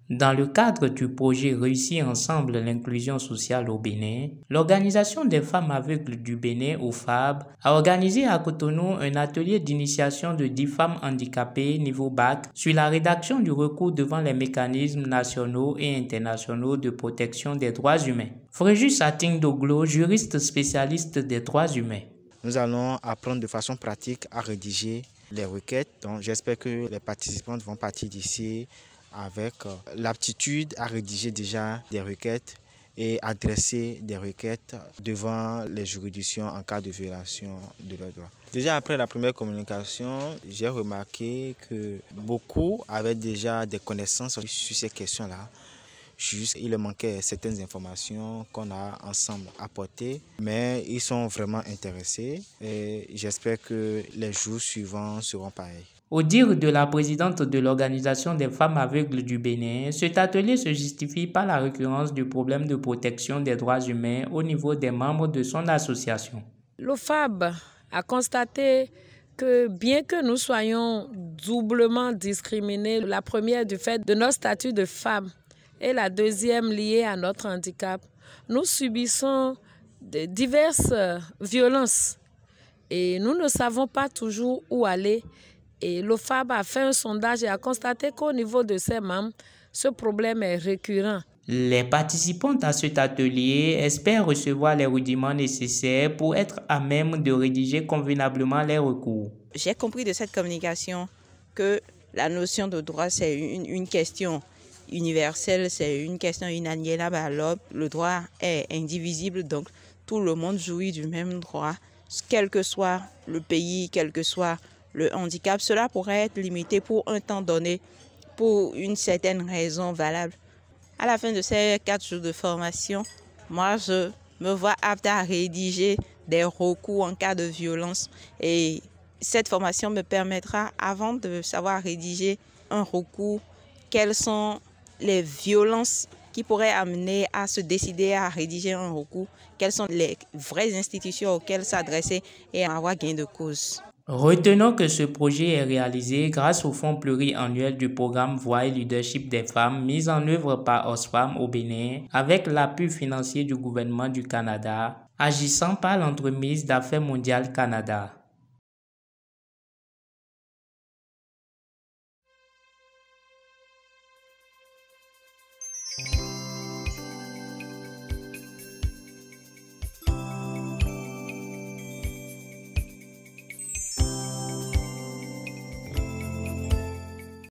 Dans le cadre du projet Réussir ensemble l'inclusion sociale au Bénin, l'Organisation des femmes aveugles du Bénin, OFAB, a organisé à Cotonou un atelier d'initiation de 10 femmes handicapées niveau bac sur la rédaction du recours devant les mécanismes nationaux et internationaux de protection des droits humains. Fréjus Ating-Doglo, juriste spécialiste des droits humains. Nous allons apprendre de façon pratique à rédiger les requêtes. Donc j'espère que les participantes vont partir d'ici avec l'aptitude à rédiger déjà des requêtes et adresser des requêtes devant les juridictions en cas de violation de leurs droits. Déjà après la première communication, j'ai remarqué que beaucoup avaient déjà des connaissances sur ces questions-là. Juste, il leur manquait certaines informations qu'on a ensemble apportées, mais ils sont vraiment intéressés et j'espère que les jours suivants seront pareils. Au dire de la présidente de l'Organisation des femmes aveugles du Bénin, cet atelier se justifie par la récurrence du problème de protection des droits humains au niveau des membres de son association. L'OFAB a constaté que bien que nous soyons doublement discriminés, la première du fait de notre statut de femme et la deuxième liée à notre handicap, nous subissons diverses violences et nous ne savons pas toujours où aller. Et l'OFAB a fait un sondage et a constaté qu'au niveau de ses membres, ce problème est récurrent. Les participantes à cet atelier espèrent recevoir les rudiments nécessaires pour être à même de rédiger convenablement les recours. J'ai compris de cette communication que la notion de droit, c'est une question universelle, c'est une question inaliénable à l'homme. Le droit est indivisible, donc tout le monde jouit du même droit, quel que soit le pays, quel que soit le handicap. Cela pourrait être limité pour un temps donné, pour une certaine raison valable. À la fin de ces 4 jours de formation, moi, je me vois apte à rédiger des recours en cas de violence. Et cette formation me permettra, avant de savoir rédiger un recours, quelles sont les violences qui pourraient amener à se décider à rédiger un recours, quelles sont les vraies institutions auxquelles s'adresser et à avoir gain de cause. Retenons que ce projet est réalisé grâce au fonds pluriannuel du programme Voix et Leadership des femmes mis en œuvre par Oxfam au Bénin avec l'appui financier du gouvernement du Canada, agissant par l'entremise d'Affaires mondiales Canada.